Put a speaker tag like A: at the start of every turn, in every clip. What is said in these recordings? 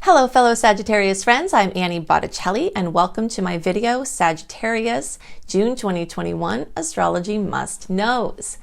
A: Hello fellow Sagittarius friends, I'm Annie Botticelli and welcome to my video, Sagittarius, June 2021, Astrology Must Knows.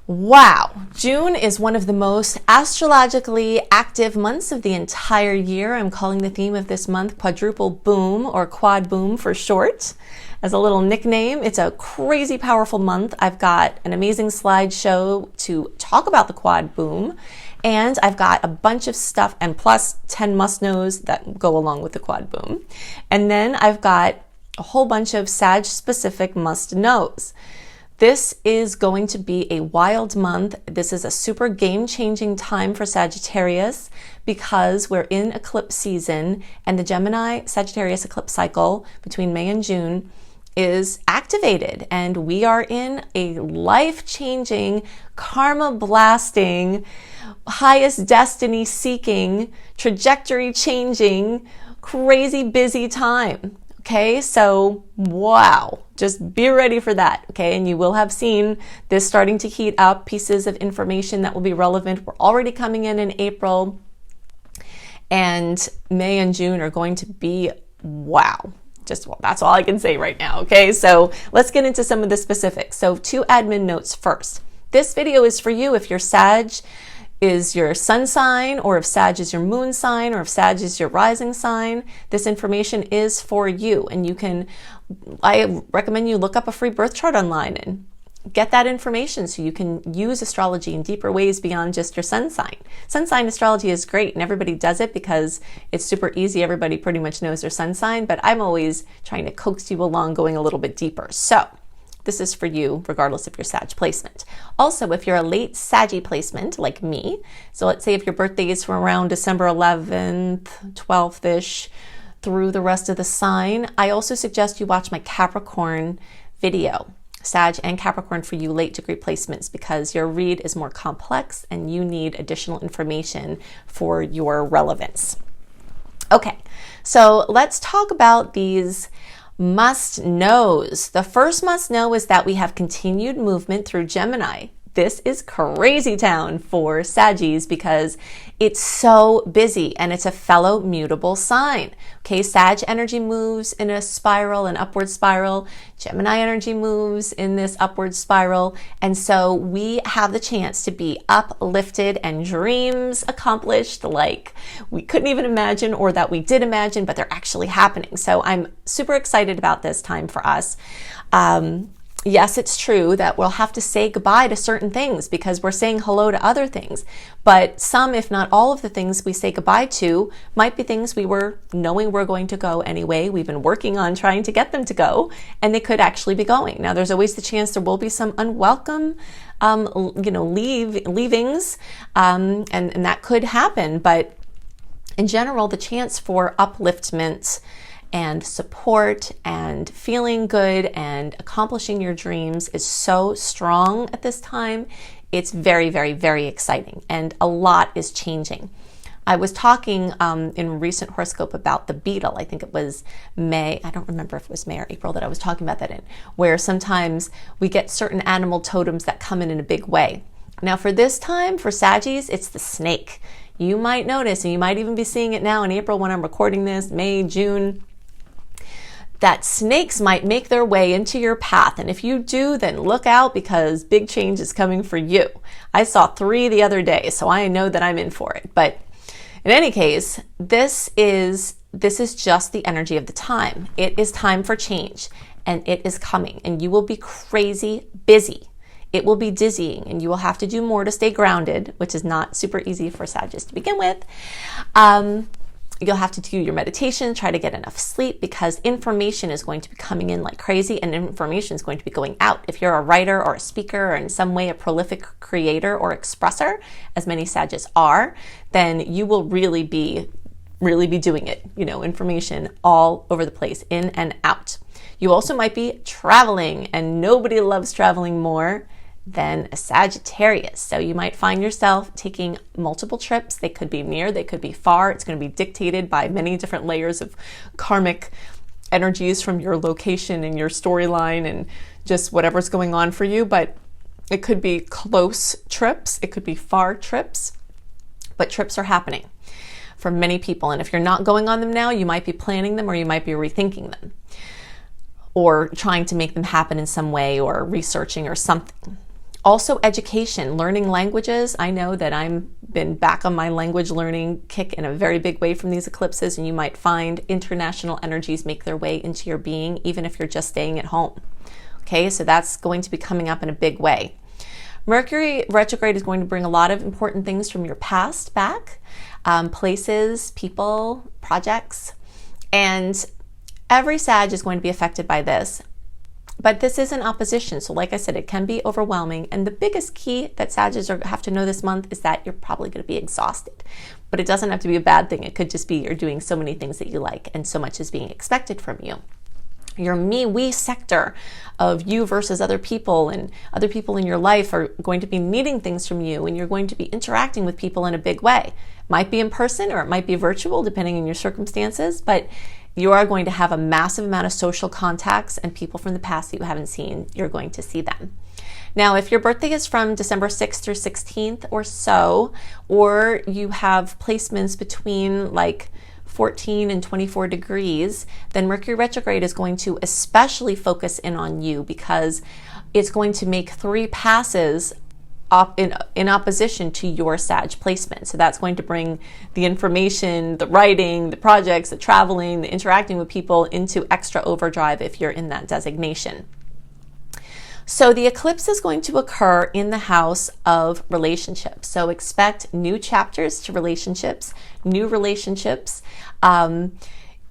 A: Wow, June is one of the most astrologically active months of the entire year. I'm calling the theme of this month Quadruple Boom, or Quad Boom for short. As a little nickname, it's a crazy powerful month. I've got an amazing slideshow to talk about the Quad Boom. And I've got a bunch of stuff and plus 10 must-knows that go along with the Quad Boom. And then I've got a whole bunch of Sag-specific must-knows. This is going to be a wild month. This is a super game-changing time for Sagittarius because we're in eclipse season and the Gemini-Sagittarius eclipse cycle between May and June is activated, and we are in a life-changing, karma-blasting, highest destiny seeking, trajectory changing, crazy busy time. Okay, so wow, just be ready for that. Okay, and you will have seen this starting to heat up, pieces of information that will be relevant. We're already coming in April, and May and June are going to be wow. That's all I can say right now. Okay, so let's get into some of the specifics. So 2 admin notes first. This video is for you if your Sag is your sun sign, or if Sag is your moon sign, or if Sag is your rising sign. This information is for you, and I recommend you look up a free birth chart online and get that information so you can use astrology in deeper ways beyond just your sun sign. Sun sign astrology is great and everybody does it because it's super easy. Everybody pretty much knows their sun sign, but I'm always trying to coax you along, going a little bit deeper. So this is for you regardless of your Sag placement. Also, if you're a late Saggy placement like me, so let's say if your birthday is from around December 11th, 12th-ish through the rest of the sign, I also suggest you watch my Capricorn video. Sag and Capricorn for you late degree placements, because your read is more complex and you need additional information for your relevance. Okay, so let's talk about these must-knows. The first must-know is that we have continued movement through Gemini. This is crazy town for Saggies because it's so busy and it's a fellow mutable sign. Okay, Sag energy moves in a spiral, an upward spiral. Gemini energy moves in this upward spiral. And so we have the chance to be uplifted and dreams accomplished like we couldn't even imagine, or that we did imagine, but they're actually happening. So I'm super excited about this time for us. Yes, it's true that we'll have to say goodbye to certain things because we're saying hello to other things. But some, if not all of the things we say goodbye to might be things we were knowing were going to go anyway. We've been working on trying to get them to go, and they could actually be going. Now, there's always the chance there will be some unwelcome leavings, and that could happen. But in general, the chance for upliftment and support and feeling good and accomplishing your dreams is so strong at this time. It's very, very, very exciting, and a lot is changing. I was talking in a recent horoscope about the beetle. I think it was May. I don't remember if it was May or April that I was talking about that in, where sometimes we get certain animal totems that come in a big way. Now for this time, for Saggies, it's the snake. You might notice, and you might even be seeing it now in April when I'm recording this, May, June, that snakes might make their way into your path. And if you do, then look out because big change is coming for you. I saw 3 the other day, so I know that I'm in for it. But in any case, this is just the energy of the time. It is time for change, and it is coming, and you will be crazy busy. It will be dizzying, and you will have to do more to stay grounded, which is not super easy for Sagittarius to begin with. You'll have to do your meditation, try to get enough sleep, because information is going to be coming in like crazy, and information is going to be going out. If you're a writer or a speaker or in some way a prolific creator or expresser, as many Sagittarius are, then you will really be doing it. Information all over the place, in and out. You also might be traveling, and nobody loves traveling more than a Sagittarius. So you might find yourself taking multiple trips. They could be near, they could be far. It's going to be dictated by many different layers of karmic energies from your location and your storyline and just whatever's going on for you. But it could be close trips, it could be far trips, but trips are happening. for many people. And if you're not going on them now, you might be planning them, or you might be rethinking them, or trying to make them happen in some way, or researching or something. Also education, learning languages. I know that I've been back on my language learning kick in a very big way from these eclipses, and you might find international energies make their way into your being, even if you're just staying at home. Okay, so that's going to be coming up in a big way. Mercury retrograde is going to bring a lot of important things from your past back, places, people, projects, and every Sag is going to be affected by this. But this is an opposition, so like I said, it can be overwhelming. And the biggest key that Sagittarius have to know this month is that you're probably going to be exhausted. But it doesn't have to be a bad thing. It could just be you're doing so many things that you like, and so much is being expected from you. Your me-we sector of you versus other people, and other people in your life are going to be needing things from you, and you're going to be interacting with people in a big way. It might be in person, or it might be virtual, depending on your circumstances, but you are going to have a massive amount of social contacts, and people from the past that you haven't seen, you're going to see them. Now, if your birthday is from December 6th through 16th or so, or you have placements between like 14 and 24 degrees, then Mercury retrograde is going to especially focus in on you, because it's going to make 3 passes in opposition to your Sag placement. So that's going to bring the information, the writing, the projects, the traveling, the interacting with people into extra overdrive if you're in that designation. So the eclipse is going to occur in the house of relationships. So expect new chapters to relationships, new relationships, and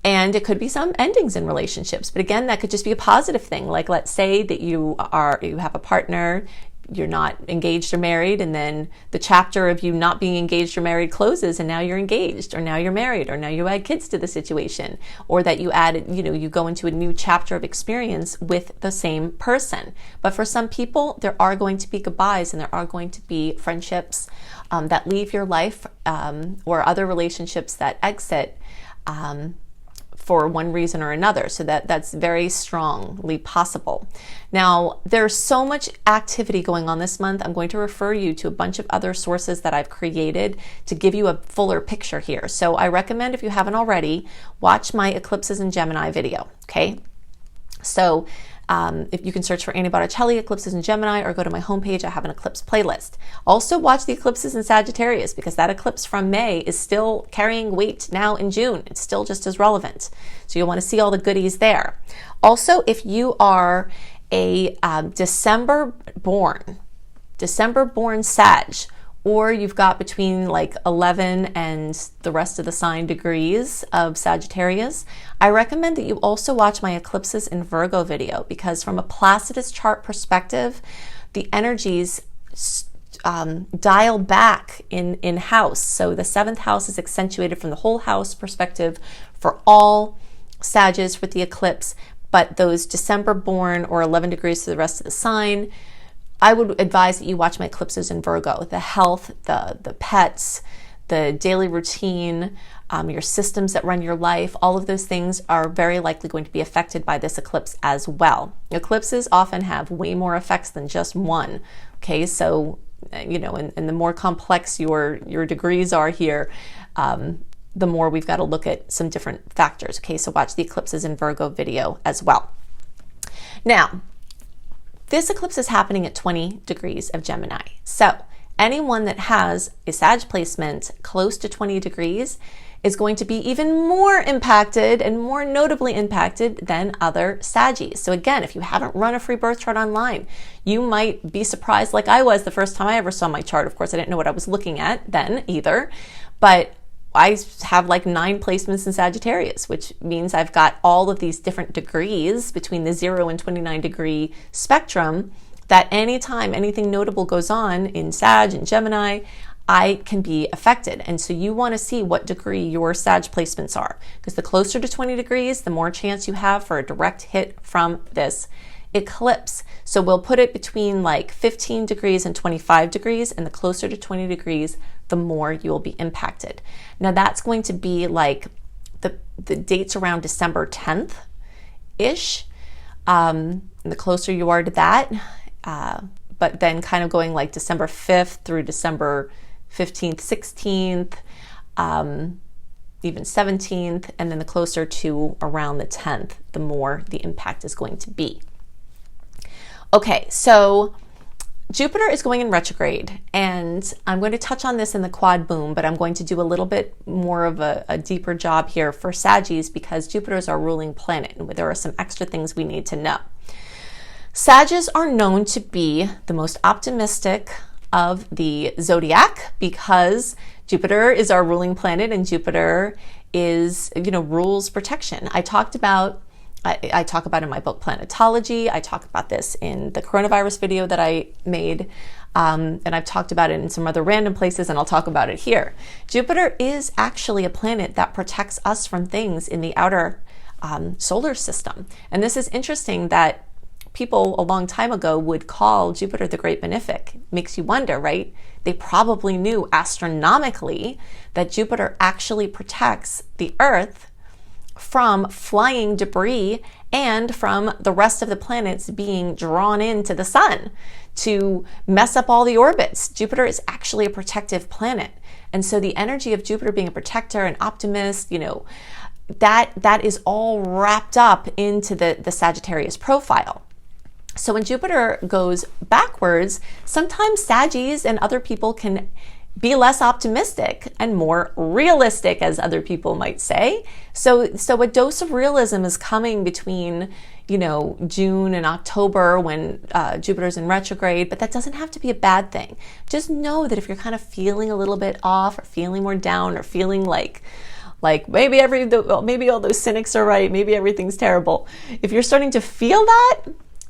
A: it could be some endings in relationships. But again, that could just be a positive thing. Like, let's say that you have a partner, you're not engaged or married, and then the chapter of you not being engaged or married closes, and now you're engaged, or now you're married, or now you add kids to the situation, or that you add, you go into a new chapter of experience with the same person. But for some people, there are going to be goodbyes, and there are going to be friendships that leave your life, or other relationships that exit for one reason or another. So that's very strongly possible. Now, there's so much activity going on this month. I'm going to refer you to a bunch of other sources that I've created to give you a fuller picture here. So I recommend, if you haven't already, watch my Eclipses in Gemini video, okay? So if you can search for Annie Botticelli, Eclipses in Gemini, or go to my homepage, I have an eclipse playlist. Also watch the eclipses in Sagittarius, because that eclipse from May is still carrying weight now in June. It's still just as relevant. So you'll want to see all the goodies there. Also, if you are a December born Sag, or you've got between like 11 and the rest of the sign degrees of Sagittarius, I recommend that you also watch my Eclipses in Virgo video, because from a Placidus chart perspective, the energies dial back in house. So the 7th house is accentuated from the whole house perspective for all Sages with the eclipse, but those December born or 11 degrees to the rest of the sign, I would advise that you watch my Eclipses in Virgo. The health, the pets, the daily routine, your systems that run your life, all of those things are very likely going to be affected by this eclipse as well. Eclipses often have way more effects than just one. Okay, so, and the more complex your degrees are here, the more we've got to look at some different factors. Okay, so watch the Eclipses in Virgo video as well. Now, this eclipse is happening at 20 degrees of Gemini. So anyone that has a Sag placement close to 20 degrees is going to be even more impacted, and more notably impacted than other Saggies. So again, if you haven't run a free birth chart online, you might be surprised, like I was the first time I ever saw my chart. Of course, I didn't know what I was looking at then either, but I have like 9 placements in Sagittarius, which means I've got all of these different degrees between the 0 and 29 degree spectrum, that anytime anything notable goes on in Sag and Gemini, I can be affected. And so you want to see what degree your Sag placements are, because the closer to 20 degrees, the more chance you have for a direct hit from this eclipse. So we'll put it between like 15 degrees and 25 degrees, and the closer to 20 degrees, the more you'll be impacted. Now that's going to be like the dates around December 10th-ish. And the closer you are to that, but then kind of going like December 5th through December 15th, 16th, even 17th, and then the closer to around the 10th, the more the impact is going to be. Okay, so Jupiter is going in retrograde, and I'm going to touch on this in the quad boom, but I'm going to do a little bit more of a deeper job here for Saggies because Jupiter is our ruling planet, and there are some extra things we need to know. Saggies are known to be the most optimistic of the zodiac because Jupiter is our ruling planet, and Jupiter is, rules protection. I talk about in my book Planetology. I talk about this in the coronavirus video that I made, and I've talked about it in some other random places, and I'll talk about it here. Jupiter is actually a planet that protects us from things in the outer solar system. And this is interesting that people a long time ago would call Jupiter the Great Benefic. Makes you wonder, right? They probably knew astronomically that Jupiter actually protects the Earth from flying debris and from the rest of the planets being drawn into the sun to mess up all the orbits. Jupiter is actually a protective planet. And so the energy of Jupiter being a protector and optimist, that is all wrapped up into the Sagittarius profile. So when Jupiter goes backwards, sometimes Saggies and other people can be less optimistic and more realistic, as other people might say. So a dose of realism is coming between, June and October when Jupiter's in retrograde, but that doesn't have to be a bad thing. Just know that if you're kind of feeling a little bit off or feeling more down or feeling like maybe all those cynics are right, maybe everything's terrible. If you're starting to feel that,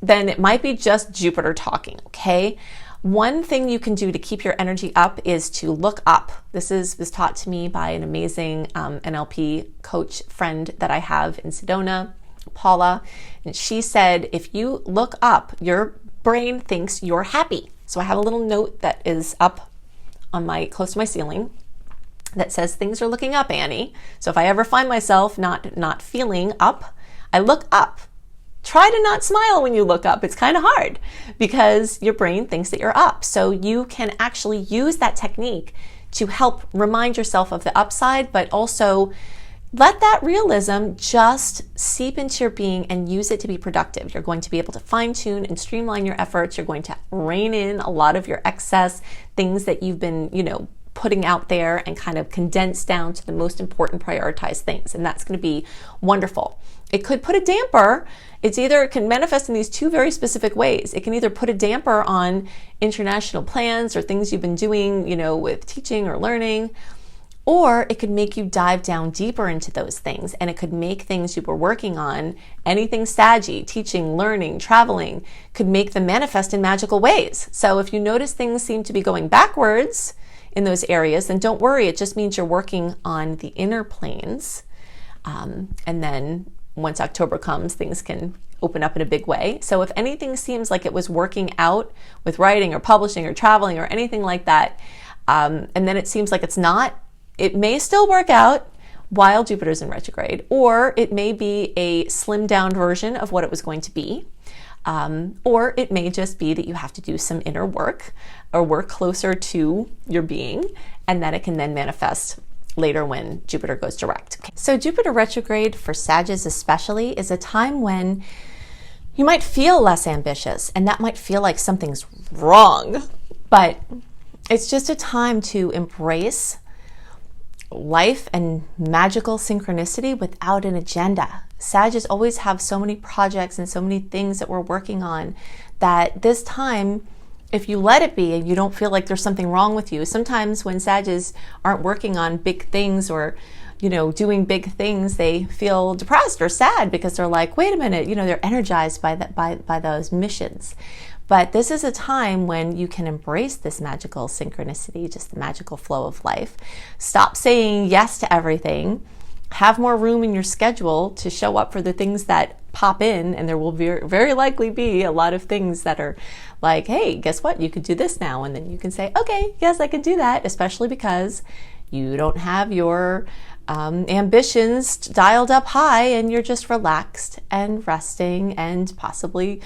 A: then it might be just Jupiter talking, okay? One thing you can do to keep your energy up is to look up. This was taught to me by an amazing NLP coach friend that I have in Sedona, Paula. And she said, if you look up, your brain thinks you're happy. So I have a little note that is up on close to my ceiling that says, things are looking up, Annie. So if I ever find myself not feeling up, I look up. Try to not smile when you look up. It's kind of hard because your brain thinks that you're up. So you can actually use that technique to help remind yourself of the upside, but also let that realism just seep into your being and use it to be productive. You're going to be able to fine tune and streamline your efforts. You're going to rein in a lot of your excess things that you've been, putting out there and kind of condense down to the most important prioritized things. And that's going to be wonderful. It could put a damper. It can manifest in these two very specific ways. It can either put a damper on international plans or things you've been doing, with teaching or learning, or it could make you dive down deeper into those things. And it could make things you were working on, anything saggy, teaching, learning, traveling, could make them manifest in magical ways. So if you notice things seem to be going backwards in those areas, then don't worry. It just means you're working on the inner planes. And then once October comes, things can open up in a big way. So if anything seems like it was working out with writing or publishing or traveling or anything like that, and then it seems like it's not, it may still work out while Jupiter's in retrograde, or it may be a slimmed down version of what it was going to be. Or it may just be that you have to do some inner work or work closer to your being, and that it can then manifest later when Jupiter goes direct. Okay. So Jupiter retrograde for Sagittarius especially is a time when you might feel less ambitious, and that might feel like something's wrong, but it's just a time to embrace life and magical synchronicity without an agenda. Sagittarius always have so many projects and so many things that we're working on that this time, if you let it be and you don't feel like there's something wrong with you, sometimes when Sagittarius aren't working on big things or, doing big things, they feel depressed or sad because they're like, wait a minute, they're energized by those missions. But this is a time when you can embrace this magical synchronicity, just the magical flow of life. Stop saying yes to everything. Have more room in your schedule to show up for the things that pop in, and there will very likely be a lot of things that are like, hey, guess what? You could do this now. And then you can say, okay, yes, I can do that, especially because you don't have your ambitions dialed up high, and you're just relaxed and resting and possibly,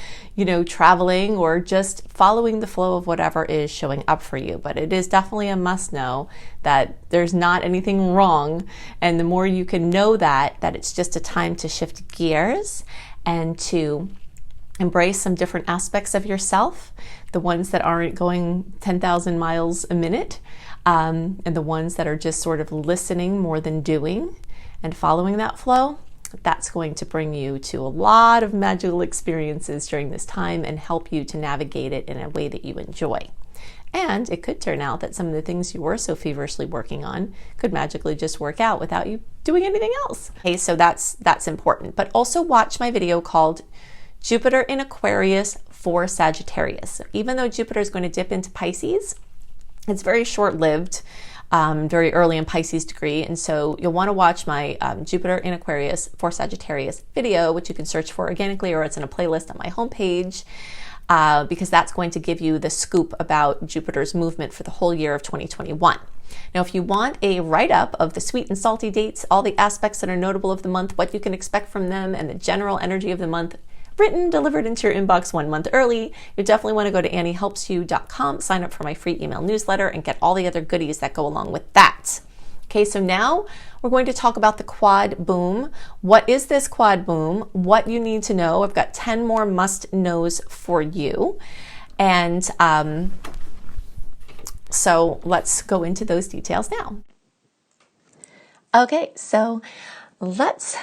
A: traveling or just following the flow of whatever is showing up for you. But it is definitely a must know that there's not anything wrong. And the more you can know that it's just a time to shift gears and to embrace some different aspects of yourself, the ones that aren't going 10,000 miles a minute, and the ones that are just sort of listening more than doing and following that flow. That's going to bring you to a lot of magical experiences during this time and help you to navigate it in a way that you enjoy. And it could turn out that some of the things you were so feverishly working on could magically just work out without you doing anything else. Okay, so that's important. But also watch my video called Jupiter in Aquarius for Sagittarius. Even though Jupiter is going to dip into Pisces, it's very short-lived, very early in Pisces degree, and so you'll want to watch my Jupiter in Aquarius for Sagittarius video, which you can search for organically, or it's in a playlist on my homepage, because that's going to give you the scoop about Jupiter's movement for the whole year of 2021. Now, if you want a write-up of the sweet and salty dates, all the aspects that are notable of the month, what you can expect from them, and the general energy of the month, written, delivered into your inbox 1 month early, you definitely want to go to anniehelpsyou.com, sign up for my free email newsletter, and get all the other goodies that go along with that. Okay, so now we're going to talk about the quad boom. What is this quad boom? What you need to know. I've got 10 more must-knows for you. And so let's go into those details now. Okay, so let's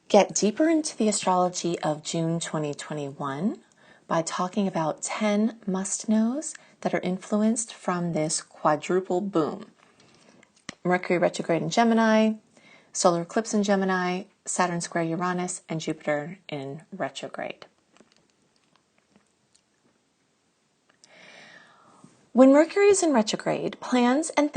A: get deeper into the astrology of June 2021 by talking about 10 must-knows that are influenced from this quadruple boom. Mercury retrograde in Gemini, solar eclipse in Gemini, Saturn square Uranus, and Jupiter in retrograde. When Mercury is in retrograde, plans and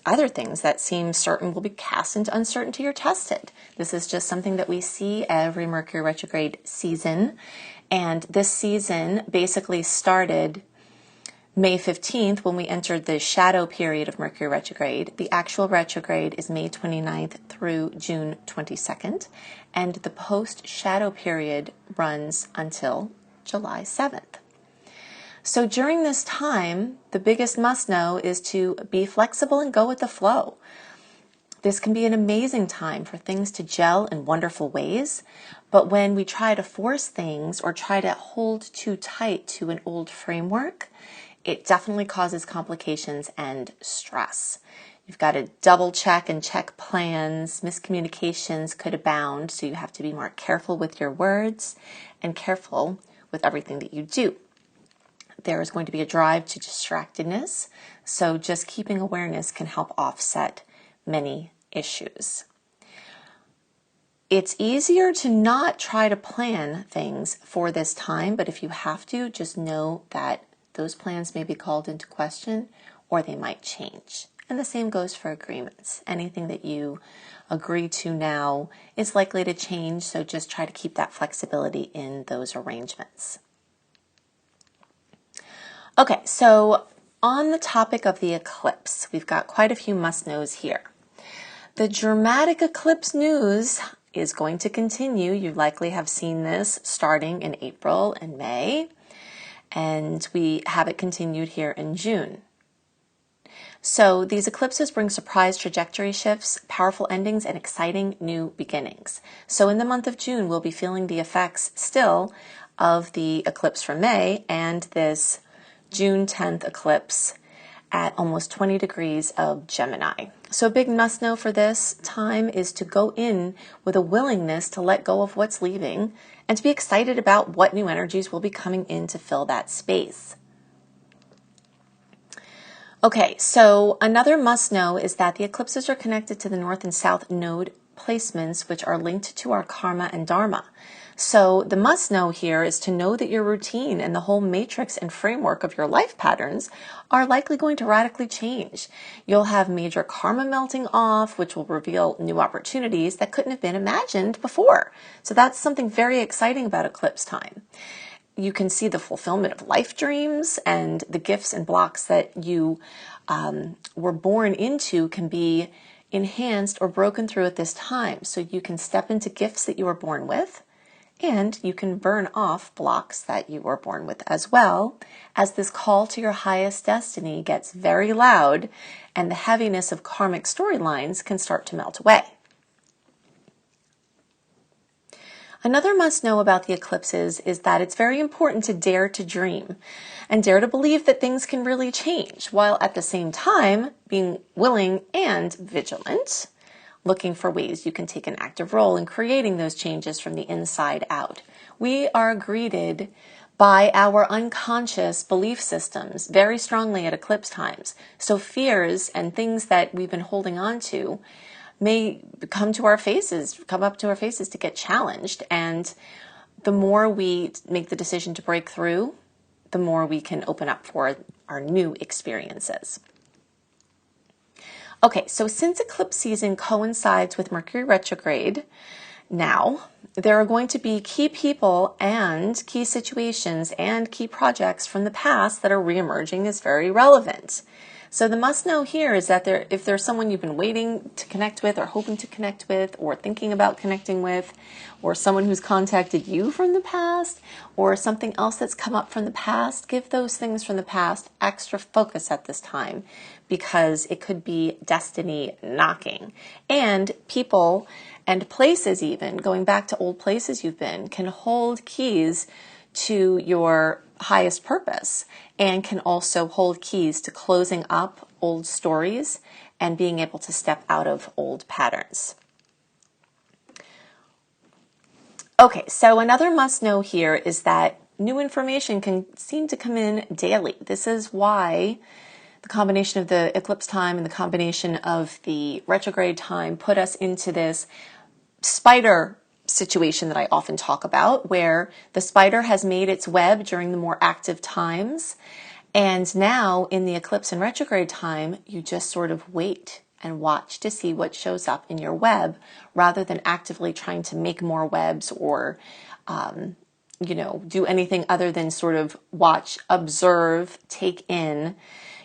A: other things that seem certain will be cast into uncertainty or tested. This is just something that we see every Mercury retrograde season. And this season basically started May 15th when we entered the shadow period of Mercury retrograde. The actual retrograde is May 29th through June 22nd. And the post-shadow period runs until July 7th. So during this time, the biggest must-know is to be flexible and go with the flow. This can be an amazing time for things to gel in wonderful ways, but when we try to force things or try to hold too tight to an old framework, it definitely causes complications and stress. You've got to double check and check plans. Miscommunications could abound, so you have to be more careful with your words and careful with everything that you do. There is going to be a drive to distractedness, so just keeping awareness can help offset many issues. It's easier to not try to plan things for this time, but if you have to, just know that those plans may be called into question or they might change. And the same goes for agreements. Anything that you agree to now is likely to change, so just try to keep that flexibility in those arrangements. Okay, so on the topic of the eclipse, we've got quite a few must-knows here. The dramatic eclipse news is going to continue. You likely have seen this starting in April and May, and we have it continued here in June. So these eclipses bring surprise trajectory shifts, powerful endings, and exciting new beginnings. So in the month of June, we'll be feeling the effects still of the eclipse from May and this June 10th eclipse at almost 20 degrees of Gemini. So a big must-know for this time is to go in with a willingness to let go of what's leaving and to be excited about what new energies will be coming in to fill that space. Okay, so another must-know is that the eclipses are connected to the North and South node placements, which are linked to our karma and dharma. So the must-know here is to know that your routine and the whole matrix and framework of your life patterns are likely going to radically change. You'll have major karma melting off, which will reveal new opportunities that couldn't have been imagined before. So that's something very exciting about eclipse time. You can see the fulfillment of life dreams, and the gifts and blocks that you were born into can be enhanced or broken through at this time. So you can step into gifts that you were born with, and you can burn off blocks that you were born with as well, as this call to your highest destiny gets very loud and the heaviness of karmic storylines can start to melt away. Another must know about the eclipses is that it's very important to dare to dream and dare to believe that things can really change, while at the same time being willing and vigilant, looking for ways you can take an active role in creating those changes from the inside out. We are greeted by our unconscious belief systems very strongly at eclipse times. So fears and things that we've been holding on to may come up to our faces to get challenged. And the more we make the decision to break through, the more we can open up for our new experiences. Okay, so since eclipse season coincides with Mercury retrograde, now there are going to be key people and key situations and key projects from the past that are reemerging as very relevant. So the must know here is that if there's someone you've been waiting to connect with or hoping to connect with or thinking about connecting with, or someone who's contacted you from the past, or something else that's come up from the past, give those things from the past extra focus at this time, because it could be destiny knocking. And people and places, even going back to old places you've been, can hold keys to your highest purpose and can also hold keys to closing up old stories and being able to step out of old patterns. Okay, so another must know here is that new information can seem to come in daily. This is why the combination of the eclipse time and the combination of the retrograde time put us into this spider situation that I often talk about, where the spider has made its web during the more active times, and now in the eclipse and retrograde time, you just sort of wait and watch to see what shows up in your web, rather than actively trying to make more webs or do anything other than sort of watch, observe, take in.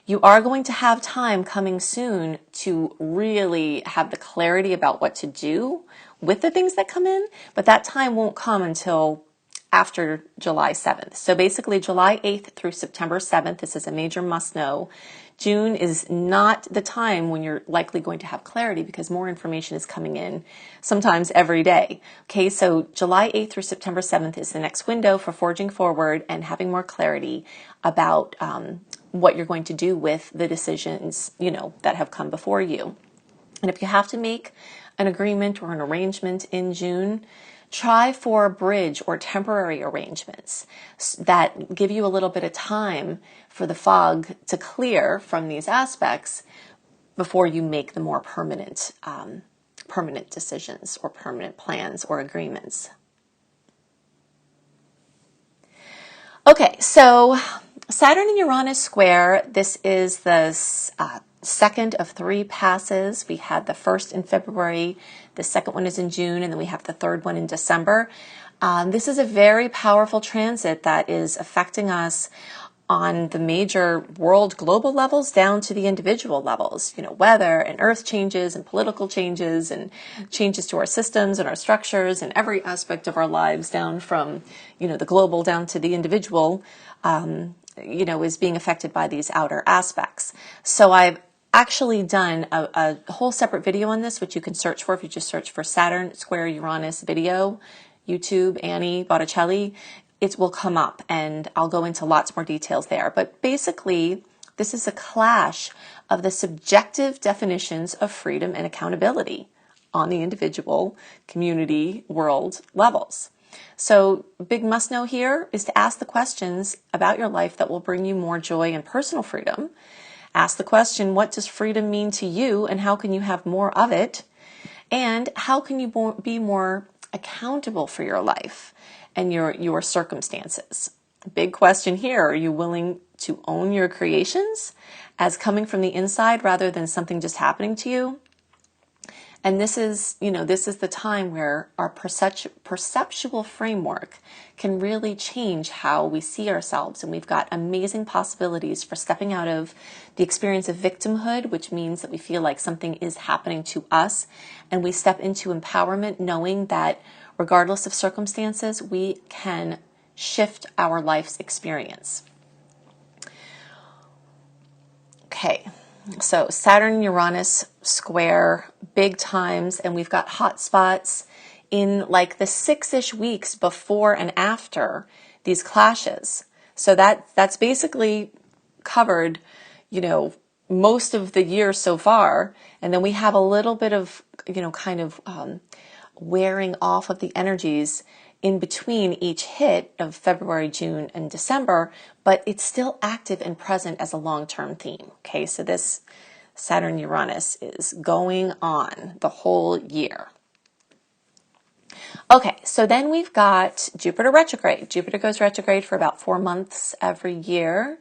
A: You are going to have time coming soon to really have the clarity about what to do with the things that come in, but that time won't come until after July 7th. So basically July 8th through September 7th, this is a major must know. June is not the time when you're likely going to have clarity, because more information is coming in sometimes every day. Okay, so July 8th through September 7th is the next window for forging forward and having more clarity about what you're going to do with the decisions, that have come before you. And if you have to make an agreement or an arrangement in June, try for bridge or temporary arrangements that give you a little bit of time for the fog to clear from these aspects before you make the more permanent decisions or permanent plans or agreements. Okay, so Saturn and Uranus square, this is the second of 3 passes. We had the first in February, the second one is in June, and then we have the third one in December. This is a very powerful transit that is affecting us on the major world global levels down to the individual levels, weather and earth changes and political changes and changes to our systems and our structures and every aspect of our lives, down from, the global down to the individual, is being affected by these outer aspects. So I've actually done a whole separate video on this, which you can search for if you just search for Saturn square Uranus video, YouTube, Annie Botticelli. It will come up and I'll go into lots more details there. But basically, this is a clash of the subjective definitions of freedom and accountability on the individual, community, world levels. So big must know here is to ask the questions about your life that will bring you more joy and personal freedom. Ask the question, what does freedom mean to you and how can you have more of it? And how can you be more accountable for your life and your circumstances? Big question here, are you willing to own your creations as coming from the inside rather than something just happening to you? And this is, this is the time where our perceptual framework can really change how we see ourselves. And we've got amazing possibilities for stepping out of the experience of victimhood, which means that we feel like something is happening to us. And we step into empowerment, knowing that regardless of circumstances, we can shift our life's experience. Okay. So Saturn, Uranus square, big times, and we've got hot spots in like the 6-ish weeks before and after these clashes. So that's basically covered, most of the year so far. And then we have a little bit of, kind of wearing off of the energies in between each hit of February, June, and December, but it's still active and present as a long-term theme. Okay, so this Saturn-Uranus is going on the whole year. Okay, so then we've got Jupiter retrograde. Jupiter goes retrograde for about 4 months every year.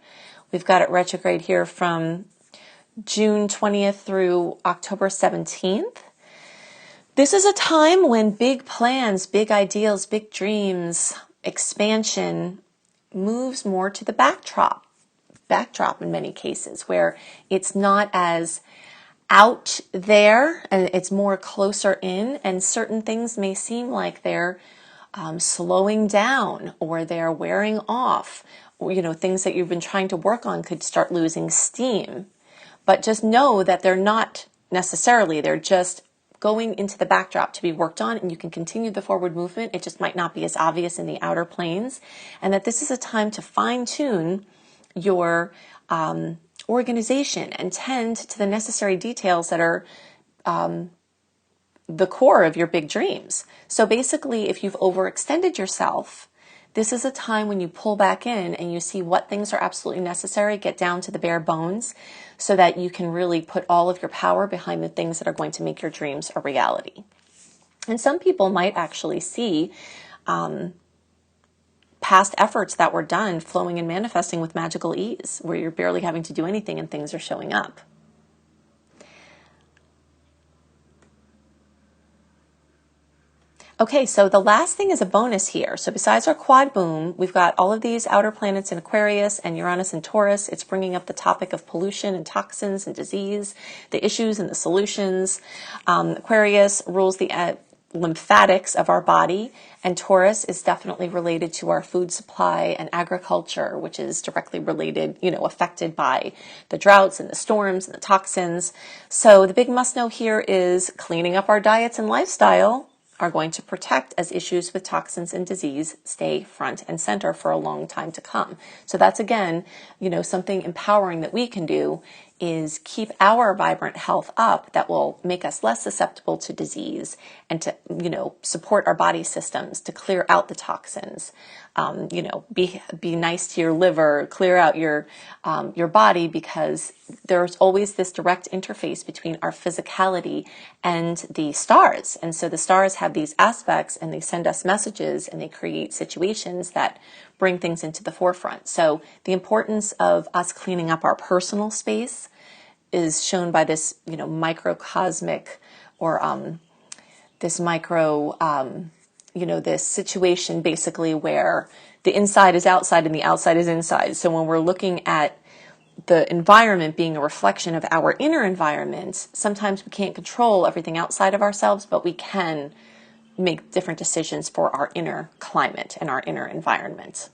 A: We've got it retrograde here from June 20th through October 17th. This is a time when big plans, big ideals, big dreams, expansion moves more to the backdrop in many cases, where it's not as out there and it's more closer in, and certain things may seem like they're slowing down or they're wearing off, or, things that you've been trying to work on could start losing steam. But just know that they're not necessarily, they're just going into the backdrop to be worked on, and you can continue the forward movement. It just might not be as obvious in the outer planes, and that this is a time to fine-tune your organization and tend to the necessary details that are the core of your big dreams. So basically, if you've overextended yourself, this is a time when you pull back in and you see what things are absolutely necessary, get down to the bare bones, so that you can really put all of your power behind the things that are going to make your dreams a reality. And some people might actually see past efforts that were done flowing and manifesting with magical ease, where you're barely having to do anything and things are showing up. Okay, so the last thing is a bonus here. So besides our quad boom, we've got all of these outer planets in Aquarius and Uranus and Taurus. It's bringing up the topic of pollution and toxins and disease, the issues and the solutions. Aquarius rules the lymphatics of our body, and Taurus is definitely related to our food supply and agriculture, which is directly related, affected by the droughts and the storms and the toxins. So the big must know here is cleaning up our diets and lifestyle are going to protect as issues with toxins and disease stay front and center for a long time to come. So that's, again, something empowering that we can do is keep our vibrant health up that will make us less susceptible to disease and to, support our body systems to clear out the toxins. Be nice to your liver, clear out your body, because there's always this direct interface between our physicality and the stars. And so the stars have these aspects and they send us messages and they create situations that bring things into the forefront. So the importance of us cleaning up our personal space is shown by this, microcosmic or this micro, this situation basically where the inside is outside and the outside is inside. So when we're looking at the environment being a reflection of our inner environment, sometimes we can't control everything outside of ourselves, but we can make different decisions for our inner climate and our inner environment.